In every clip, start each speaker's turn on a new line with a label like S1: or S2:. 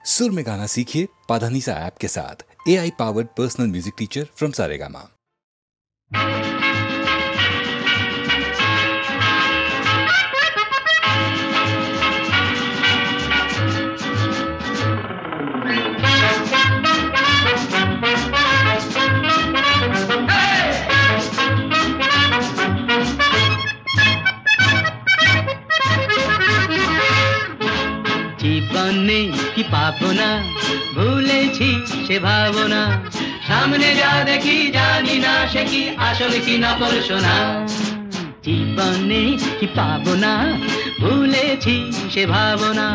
S1: सुर में गाना सीखिए पाधानीसा ऐप के साथ। AI powered personal music teacher from Saregama.
S2: জীবনে কি পাবো না, ভুলেছি সে ভাবনা, সামনে যা দেখি জানি না সে কি আসল কি নকল সোনা। জীবনে কি পাবো না, ভুলেছি সে ভাবনা,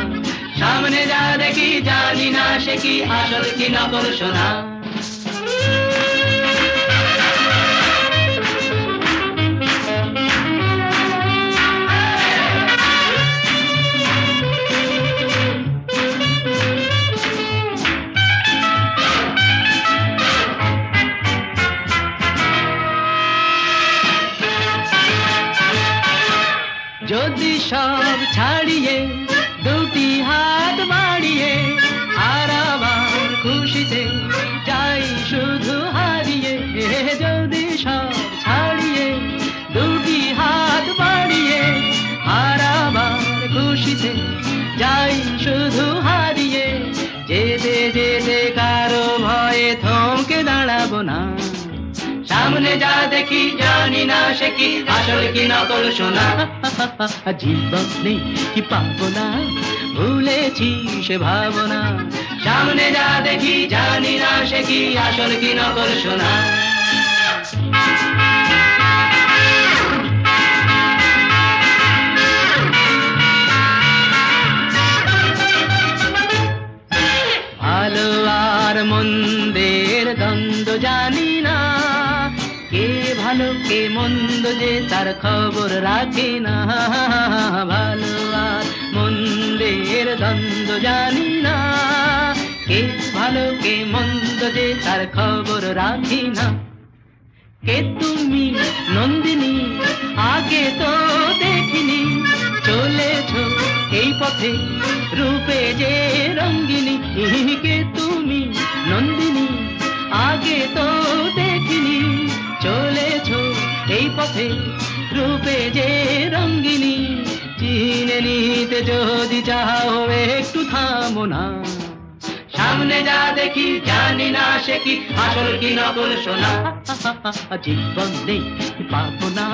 S2: সামনে যা দেখি জানি না সে কি আসল কি নকল সোনা। যদি সব ছাড়িয়ে দুটি হাত বাড়িয়ে আর আবার খুশিতে যাই শুধু হারিয়ে, যদি সব ছাড়িয়ে দুটি হাত বাড়িয়ে আর আবার খুশিতে যাই শুধু হারিয়ে, যেতে যেতে কারো ভয়ে থমকে দাঁড়াবো না, সামনে যা দেখি জানি না সে কি আসল কি নকল সোনা। জীবনে কি পাবো না, ভুলেছি সে ভাবনা, সামনে যা দেখি জানি না সে কি আসল কি নকল সোনা। ভালো আর মন্দের দ্বন্দ্ব জানি না, কে ভালো কে মন্দ যে তার খবর রাখে না। ভালো আর মন্দের দ্বন্দ্ব জানি না, কে ভালো কে মন্দ যে তার খবর রাখি না। কে তুমি নন্দিনী, আগে তো দেখিনি, চলেছ এই পথে রূপে যে রঙ্গিনী। কে তুমি নন্দিনী, আগে তো দেখিনি, চলেছ এই পথে রূপে যে রঙ্গিনী। চিনে নিতে যদি চাও একটু থামো না, সামনে যা দেখি জানি না সে কি আসল কি নকল সোনা। জীবনে কি পাবো না,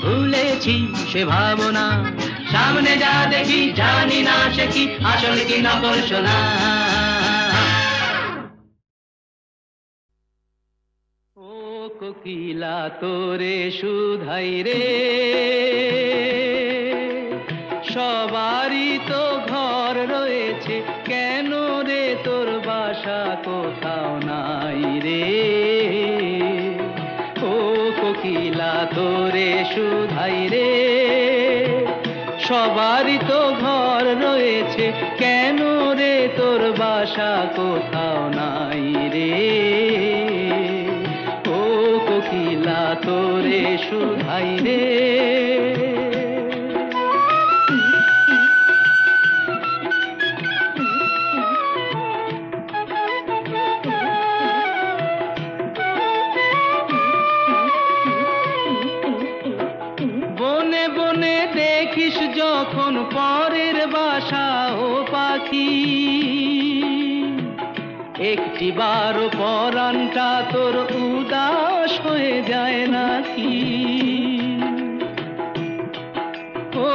S2: ভুলেছি সে ভাবনা, সামনে যা দেখি জানি না সে কি আসল কি নকল সোনা। ও কোকিলা তোরে শুধাই রে, সবারই তো ঘর রয়েছে, কেন রে তোর বাসা কোথাও নাই রে। ও কোকিলা তোরে শুধাই রে, সবারই তো ঘর রয়েছে, কেন রে তোর বাসা কোথাও নাই রে। ও কোকিলা তোরে শুধাই রে। দেখিস যখন পরের বাসা ও পাখি, একটি বার পরানটা তোর উদাস হয়ে যায় নাকি। ও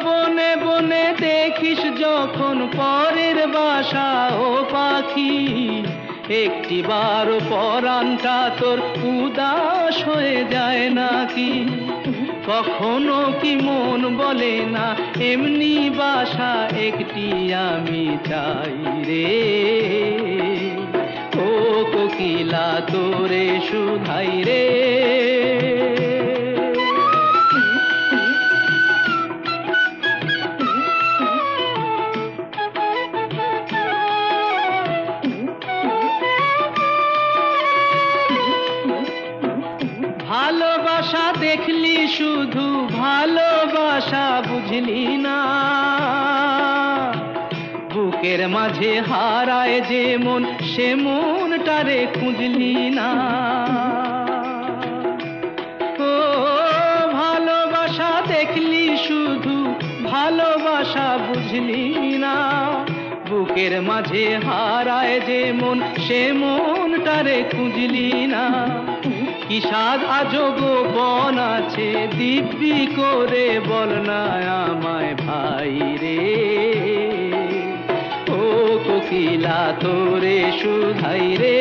S2: বনে বনে দেখিস যখন পরের বাসা ও পাখি, একটি বার পরানটা তোর উদাস হয়ে যায় নাকি। কখনো কি মন বলে না এমনি বাসা একটি আমি চাই রে। ও কোকিলা তোরে শুধাই রে। ভালোবাসা দেখলি শুধু, ভালোবাসা বুঝলি না, বুকে বুকের মাঝে হারায় যে মন, সে মনটারে খুঁজলি না। ও ভালোবাসা দেখলি শুধু, ভালোবাসা বুঝলি না। বুকের মাঝে হারায় যে মন, সে মনটারে খুঁজলি না। কি স্বাদ আজো গোপন আছে, দিব্যি করে বল না আমায় ভাই রে। ও কোকিলা তোরে শুধাই রে,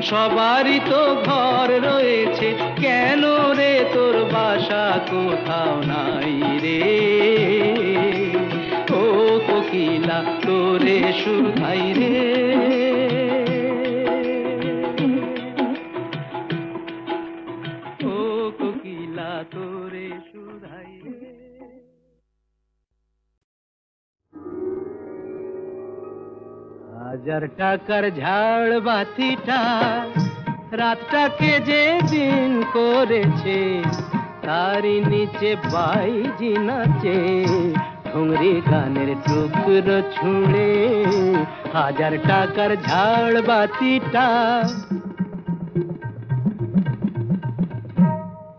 S2: সবারই তো ঘর রয়েছে, কেন রে তোর বাসা কোথাও নাই রে। ও কোকিলা তোরে শুধাই রে। ও কোকিলা তোরে শুধাই রে। 1000 টাকার ঝাড় বাতিটা রাতটাকে যে দিন করেছে, তারই নিচে বাইজি নাচে ঠুংরি গানের টুকরো ছুঁড়ে। 1000 টাকার ঝাড় বাতিটা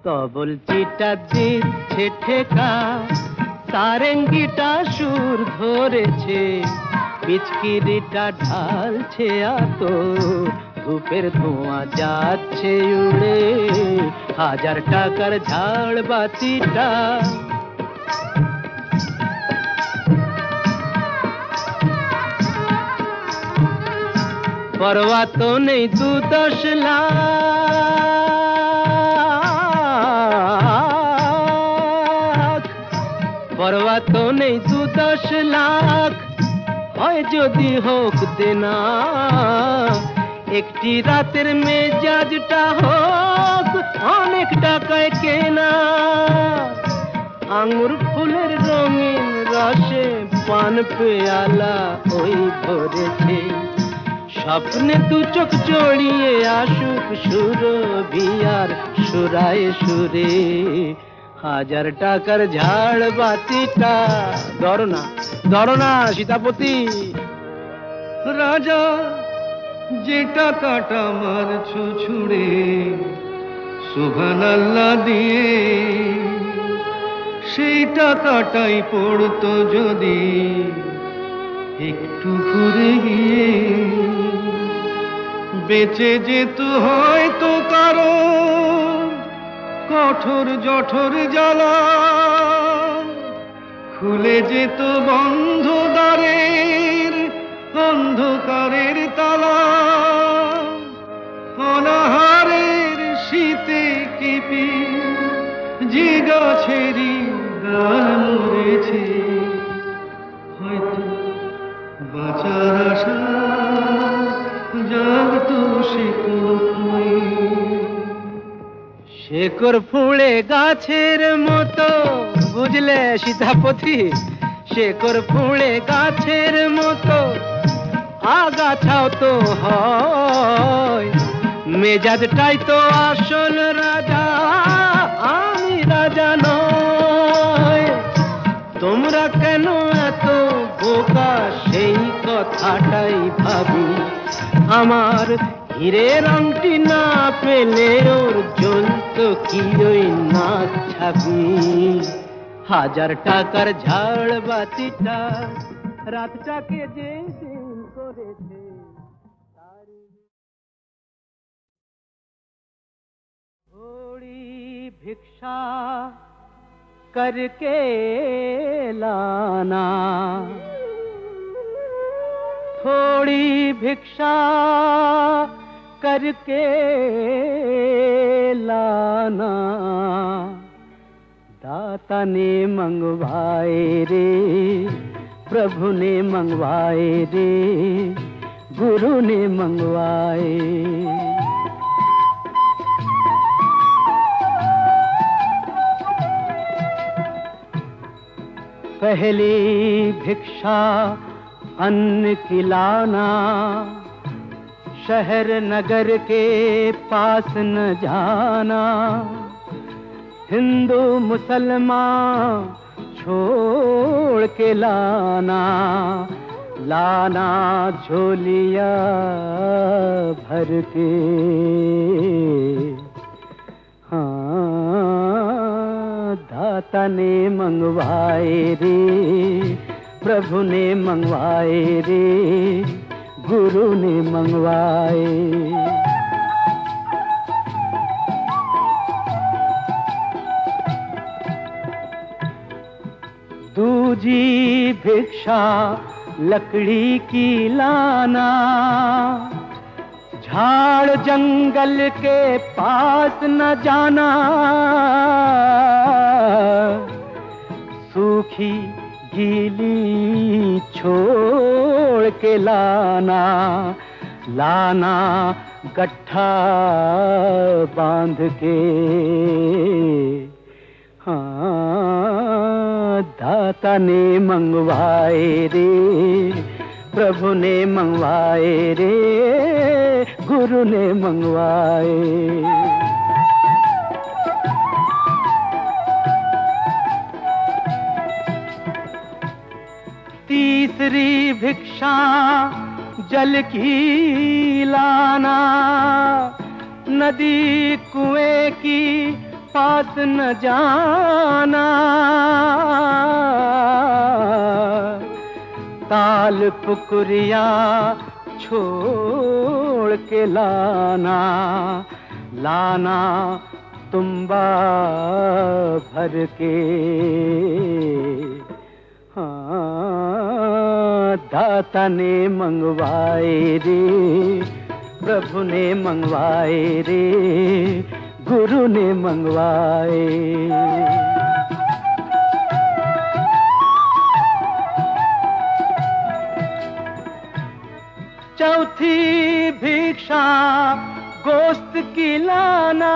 S2: তবল চিটা দিচ্ছে ঠেকা, সারেঙ্গিটা সুর ধরেছে, পিচকিরিটা ঢালছে আতো, ধূপের ধোঁয়া যাচ্ছে উড়ে। 1000 টাকার ঝাড় বাতিটা পরোয়া তো নেই 2-10 লাখ, পরোয়া তো নেই 2-10 লাখ, হয় যদি হোক দেনা। একটি রাতের মেজাজটা হোক অনেক টাকায় কেনা। আঙুর ফুলের রঙিন রসে পান পেয়ালা ওই ভরেছে, স্বপ্নে 2 চোখ জড়িয়ে আসুক সুরভিয়ার সুরায় সুরে। 1000 টাকার ঝাড় বাতিটা ধরো না সীতাপতি। রাজা যে টাকাটা মারছো ছুড়ে সুবহানাল্লাহ দিয়ে, সেই টাকাটাই পড়তো যদি একটু ঘুরে গিয়ে, বেঁচে যেত হয়তো কারো কঠোর জঠোর জ্বালা, খুলে যেত বন্ধ দ্বারের অন্ধকারের তালা। অনাহারের শীতে কেঁপে যে গাছেরই ডাল মরেছে, হয়তো বাঁচার আশা জাগতো শেকড় ফুঁড়ে গাছের মতো, বুঝলে সীতাপতি? শেকড় ফুঁড়ে গাছের মতো আগাছাও তো হয়, মেজাজটাই তো আসল রাজা, আমি রাজা নয়। তোমরা কেন এত বোকা সেই কথাটাই ভাবি, আমার হীরের আংটি না পেলে ওর জ্বলত কি ওই নাক ছাবি। 1000 টাকার ঝাড় বাতিটা রাতটাকে যে দিন করেছে, थोड़ी भिक्षा करके लाना, थोड़ी भिक्षा करके लाना, दाता ने मंगवाए रे, प्रभु ने मंगवाए रे, गुरु ने मंगवाए। पहली भिक्षा अन्न की लाना, शहर नगर के पास न जाना, हिंदू मुसलमान छोड़ के लाना,
S3: लाना झोलिया भर के, हाँ दाता ने मंगवाए रे, प्रभु ने मंगवाए रे, गुरु ने मंगवाए। दूजी भिक्षा लकड़ी की लाना, झाड़ जंगल के पास न जाना, सूखी गीली छोड़ के लाना, लाना गट्ठा बांध के, हाँ दाता ने मंगवाए रे, प्रभु ने मंगवाए रे, गुरु ने मंगवाए। तीसरी भिक्षा जल की लाना, नदी कुएं की पास न जाना, ताल पुकुरिया छोड़ के लाना, लाना तुम्बा भर के, हाँ दाता ने मंगवाए रे, प्रभु ने मंगवाए रे, गुरु ने मंगवाए। चौथी भिक्षा गोश्त की लाना,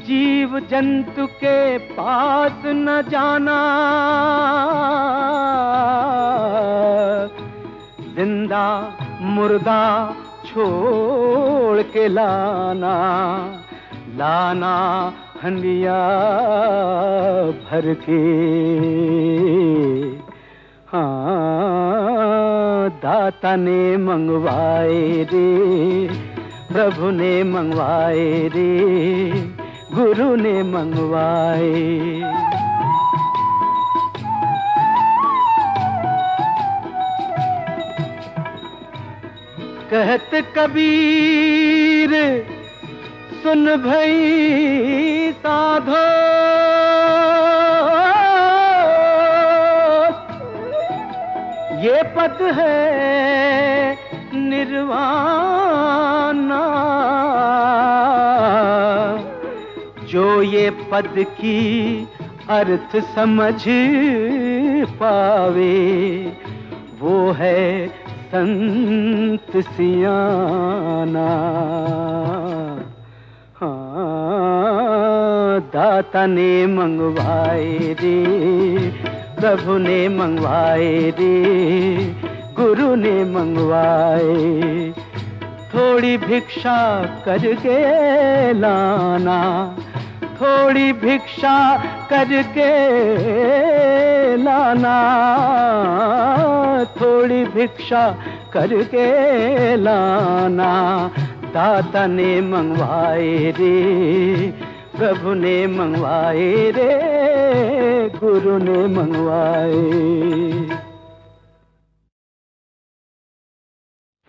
S3: जीव जंतु के पास न जाना, जिंदा मुर्दा छोड़ के लाना, लाना हंडिया भर के, हाँ दाता ने मंगवाए रे, प्रभु ने मंगवाए रे, गुरु ने मंगवाए। कहत कबीर सुन भई साधो, ये पद है निर्वाणा, जो ये पद की अर्थ समझ पावे, वो है संत सियाना, हाँ दाता ने मंगवाए रे, प्रभु ने मंगवाए रे, गुरु ने मंगवाए। थोड़ी भिक्षा करके लाना, थोड़ी भिक्षा करके लाना, थोड़ी भिक्षा करके लाना, दाता ने मंगवाए रे, प्रभु ने मंगवाए रे, गुरु ने मंगवाए।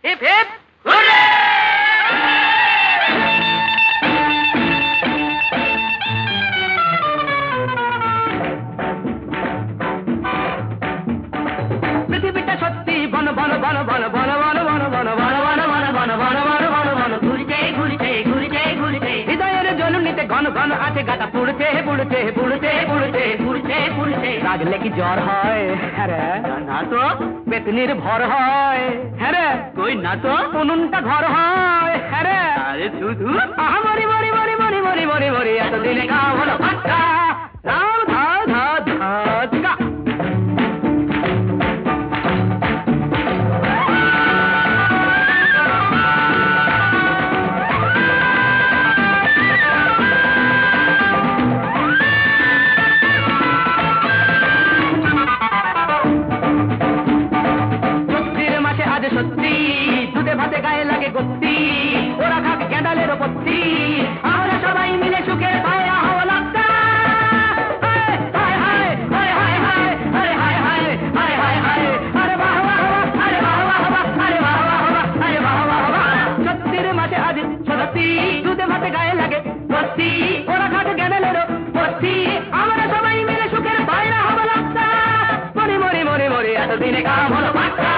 S2: Hip hip hurray! পৃথিবীটা সত্যি বন বন বন বন বন বন বন বন বন বন বন বন বন বন বন বন ঘুরছে ঘুরছে ঘুরছে ঘুরছে হৃদয়ের জলনিতে ঘন ঘন আছে গাটা পুড়ছে পুড়ছে পুড়ছে পুড়ছে পুড়ছে পুড়ছে রাগলে কি জ্বর হয়? হ্যাঁ না তো পেতনির ভর হয়। হ্যাঁ কই না তো উনুনটা ঘর হয়। হ্যাঁ আরে শুধু মরি মরি মরি মরি মরি মরি মরি এতদিনে খাওয়া হলো ভাতটা রাম ধা ধা ধা
S3: গতি, ওরা খাক ক্যান্ডালের পত্তি, আমরা সবাই মিলে সুখের পায়া হওয়া লাগতা। দুধে ভাতে গায়ে লাগে বস্তি, ওরা খাটে ক্যান্ডালের বস্তি, আমরা সবাই মিলে সুখের পায়রা হওয়া লাগতা। মরি মরি মরি মরি এতদিনে কাম হলো পাক্কা।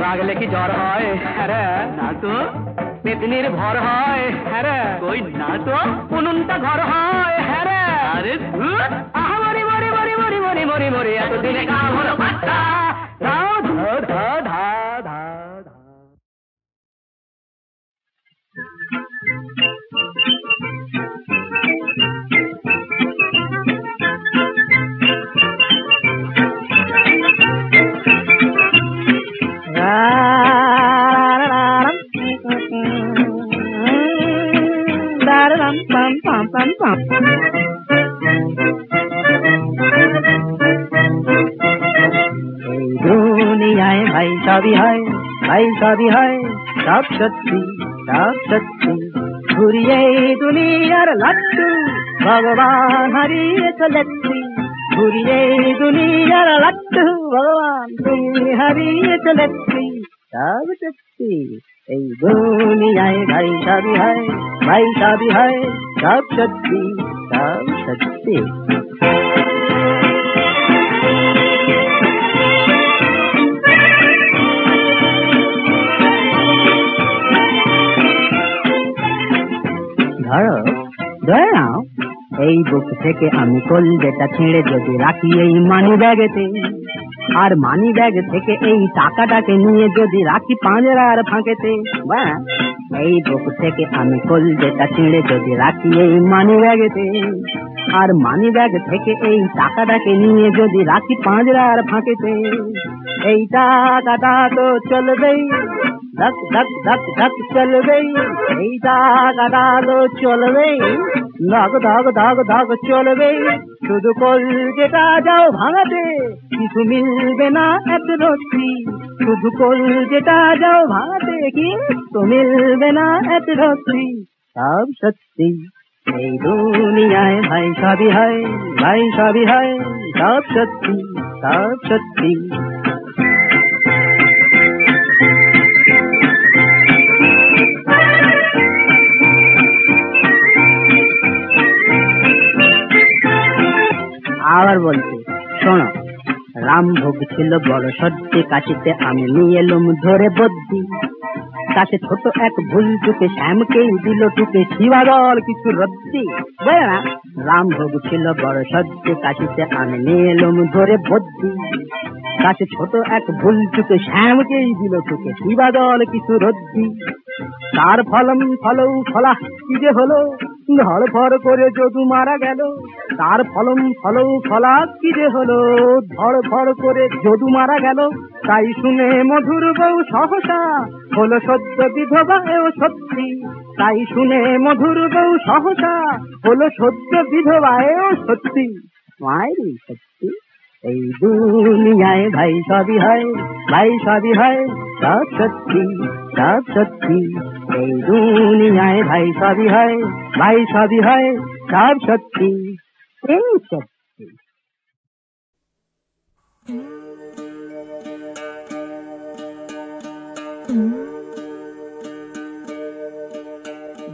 S3: রাগলে কি জ্বর হয়? আরে না তো। পেতনির ভর হয়? আরে কই না তো। উনুনটা ঘর হয়? আরে আরে আহা মরি মরি মরি মরি মরি মরি মরি এতদিনে কাম হলো পাক্কা। ধা ধা ধা ধা ধা ধা। দুনিয়ায় ভাই সবই হয়, ভাই সবই হয়, সব সত্যি সব সত্যি। ঘুরিয়ে দুনিয়ার লাট্টু ভগবান হারিয়ে চলেছি, ঘুরিয়ে দুনিয়ার লাট্টু ভগবান তুমি হারিয়ে চলেছি, সব সত্যি। এই দুনিয়ায় ভাই সবই হয়, ভাই সবই হয়, সব সত্যি সব সত্যি। ধরো ধরে নাও এই বুক থেকে আমি কলজেটা ছেড়ে যদি রাখি এই মানি ব্যাগেতে, আর মানি ব্যাগ থেকে এই টাকাটাকে নিয়ে যদি রাখি পাঁজরার ফাঁকেতে, বা এই বুক থেকে আমি কলজেটা ছেড়ে যদি রাখি এই মানি ব্যাগেতে, আর মানি ব্যাগ থেকে এই টাকাটাকে নিয়ে যদি রাখি পাঁজরার ফাঁকেতে, এই টাকাটা তো চলবেই, ধক ধক ধক ধক চলবেই, এই টাকাটা তো চলবেই, ধক ধক ধক ধক চলবেই। শুধু কলজেটা যাও ভাঙাতে কিছু মিলবে না এত রত্তি, শুধু কলজেটা যাও ভাঙাতে কিছু মিলবে না এত রত্তি, সব সত্যি। এই দুনিয়ায় ভাই সবই হয়, ভাই সবই হয়, সব সত্যি সব সত্যি। আবার বলছি শোনো, রামভোগ ছিল বড় সত্যি, কাশিতে আমি নিয়ে এলুম ধরে বদ্যি, কাছে ছোট এক ভুল টুকে শ্যামকেই দিল টুকে, শিবাদল কিছু রদ্দি, বুঝলে না? রামভোগ ছিল বড় সত্যি, কাশিতে আমি নিয়ে এলুম ধরে বদ্যি, কাছে ছোট এক ভুল টুকে শ্যামকেই দিল টুকে, শিবাদল কিছু রদ্দি। তার ফলম ফলৌ ফলা কি যে হলো, ধড়ফড় করে যদু মারা গেল, তার ফলম ফলৌ ফলা কি যে হলো, ধড়ফড় করে যদু মারা গেল। তাই শুনে মধুর বউ সহসা হলো সদ্য বিধবা, এও সত্যি। তাই শুনে মধুর বউ সহসা হলো সদ্য বিধবা, এও সত্যি, মায়েরই সত্যি। এই দুনিয়ায় ভাই সবই হয়, ভাই সবই হয়, সব সত্যি সব সত্যি। এই দুনিয়ায় ভাই সবই হয়, ভাই সবই হয়, সব সত্যি এই সত্যি।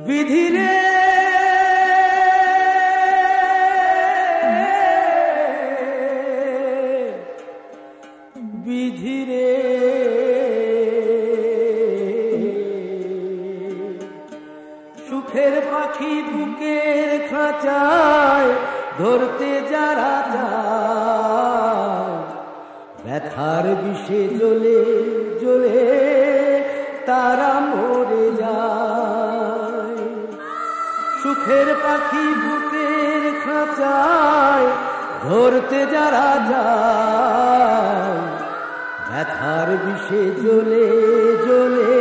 S4: বিধিরে বিধিরে সুখের পাখি বুকের খাঁচায় ধরতে যারা যায় ব্যথার বিষে জ্বলে জ্বলে তারা মরে যায় সুখের পাখি বুকের খাঁচায় ধরতে যারা যায় ব্যথার বিষে জ্বলে জ্বলে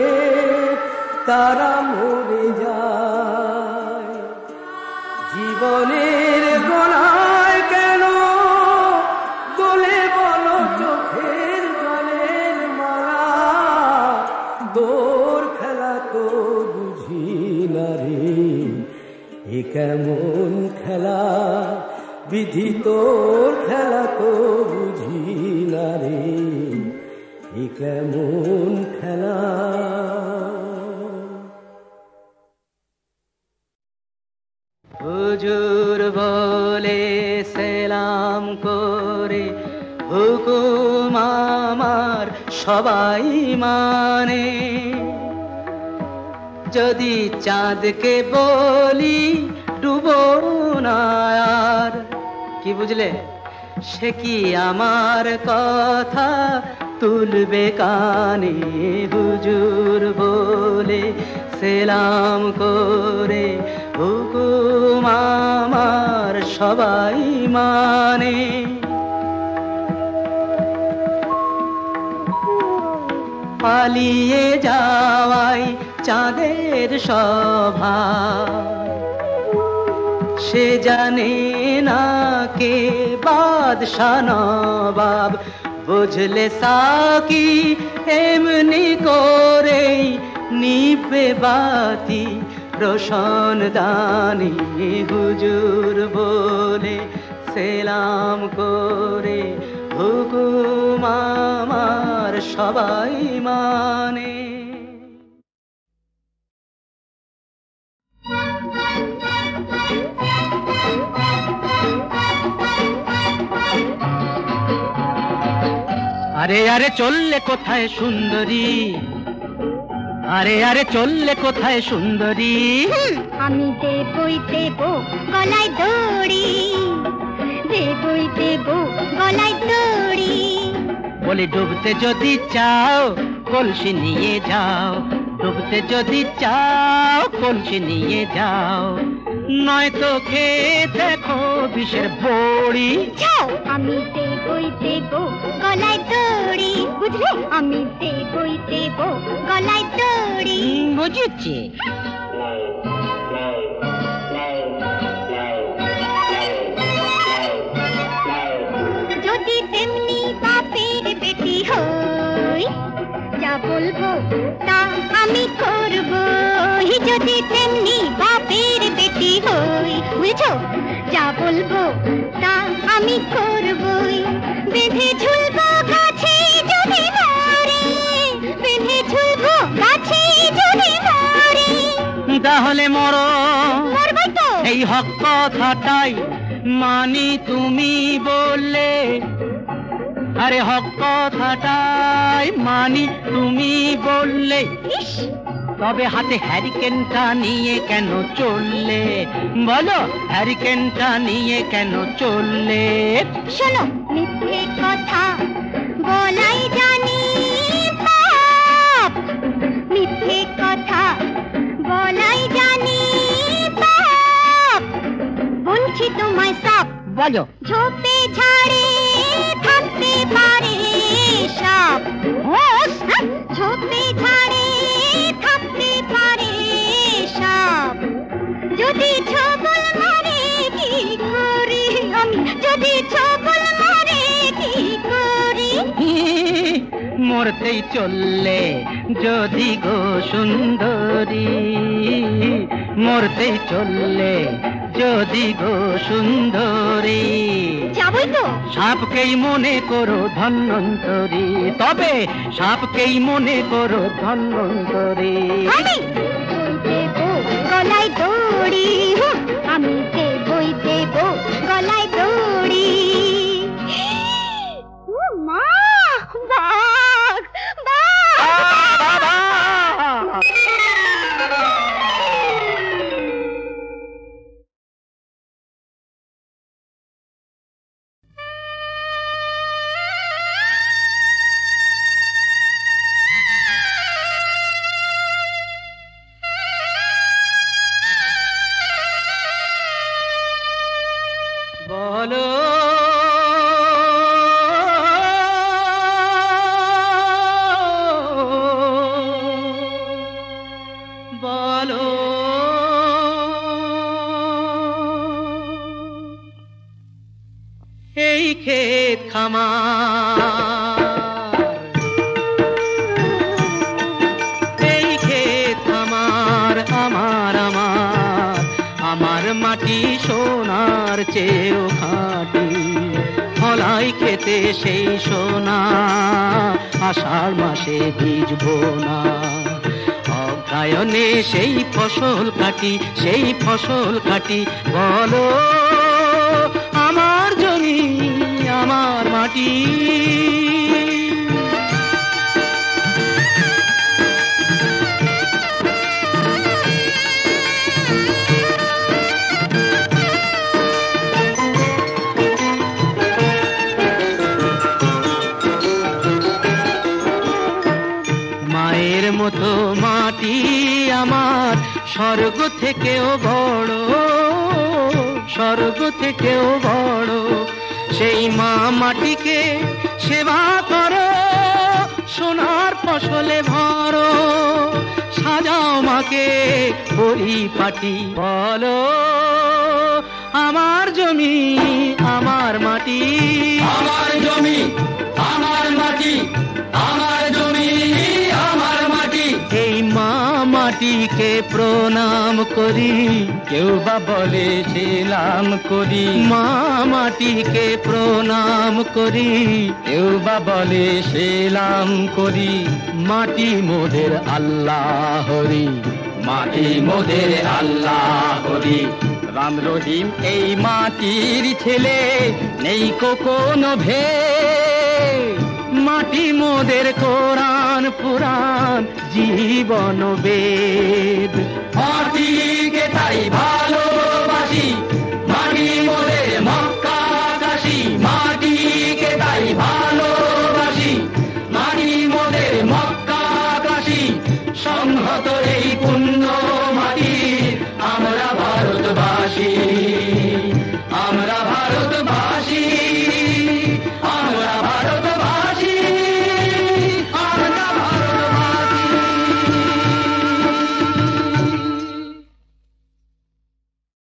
S4: তারা মরে যায় জীবনের গোনায় কেন দোলে বলো চোখের জলের মালা দোর খেলা তো বুঝি না রে এ কেমন খেলা বিধি তোর খেলা তো বুঝি না রে এ কেমন খেলা
S2: হুজুর বলে সেলাম করে হুকুম আমার সবাই মানে যদি চাঁদকে বলি ডুবো না আর কি বুঝলে সে কি আমার কথা তুলবে কানে হুজুর বলে সেলাম করে হুকুম আমার সবাই মানে পালিয়ে যাওয়াই চাঁদের স্বভাব সে জানে না কে বাদশা নবাব বুঝলে সাকি এমনি করেই নিভে বাতি রোশন দানি হুজুর বলে সেলাম করে হুকুম আমার সবাই মানে আরে আরে চললে কোথায় সুন্দরী আরে আরে চললে কোথায় সুন্দরী
S5: আমি দেবই দেব গলায় দড়ি দেবই দেব গলায় দড়ি
S2: বলি ডুবতে যদি চাও কলসি নিয়ে যাও ডুবতে যদি চাও কলসি নিয়ে যাও নয়তো খেয়ে দেখো বিষের বড়ি
S5: যাও আমি দেবই দেব গলায় দড়ি বুঝলে আমি দেবই দেব গলায় দড়ি
S2: বুঝেছি
S5: যদি তেমনি বাপের বেটি হই যা বলবো তা আমি করব যদি তেমনি বাপের বেটি হই বুঝছো যা বলবো তা আমি করবই বেঁধে ঝুলবো গাছে যদি মরে বেঁধে ঝুলবো গাছে যদি মরে
S2: তাহলে মরো
S5: মরবই তো
S2: এই হক কথাটাই মানি তুমি বললে আরে হক কথাটাই মানি তুমি বললে তবে হাতে হ্যারিকেনটা নিয়ে কেন চললে বলো হ্যারিকেনটা নিয়ে কেন চললে
S5: শোনো মিথ্যে কথা বলাই জানি পাপ মিথ্যে কথা বলাই জানি পাপ বলছি তোমায় সাপ
S2: বলো
S5: ঝোপে ঝাড়ে থাকতে পারে সাপ ঝোপে ঝাড়ে থাকতে পারে সাপ যদি ছবল মারে কি করি আমি যদি ছবল মারে কি করি
S2: মরতেই চললে যদি গো সুন্দরী মরতেই চললে যদি গো সুন্দরী
S5: যাবই তো
S2: সাপকেই মনে করো ধন্বন্তরী তবে সাপকেই মনে করো ধন্বন্তরী
S5: আমি দেব গলায় দড়ি, আমি দেবই দেব গলায় দড়ি। মা, বাঘ, বাঘ!
S2: বলো বলো এই ক্ষেত খামার, এই ক্ষেত খামার আমার আমার, আমার মাটি সোনার চেয়েও খাঁটি। ফলাই খেতে সেই সোনা, আষাঢ় মাসে ভিজবো না। অগ্রায়ণে সেই ফসল কাটি, সেই ফসল কাটি। বলো আমার জমি, আমার মাটি। মায়ের মতো মাটি আমার, স্বর্গ থেকেও বড়, স্বর্গ থেকেও বড়। সেই মা মাটিকে সেবা করো, সোনার ফসলে ভরো। সাজাও মাকে পরিপাটি। বলো আমার জমি, আমার মাটি, আমার জমি, আমার মাটি, আমার জমি, আমার মাটি। এই মা মাটিকে প্রণাম করি, কেউ বা বলে সেলাম করি। মা মাটিকে প্রণাম করি, কেউ বা বলে সেলাম করি। মাটি মোদের আল্লাহ হরি, মাটি মোদের আল্লাহ হরি। রাম রহিম এই মাটির ছেলে, নেই কোনো ভেদ। মাটি মোদের কোরআন পুরাণ জীবন বেদ। মাটিকে তাই ভালোবাসি,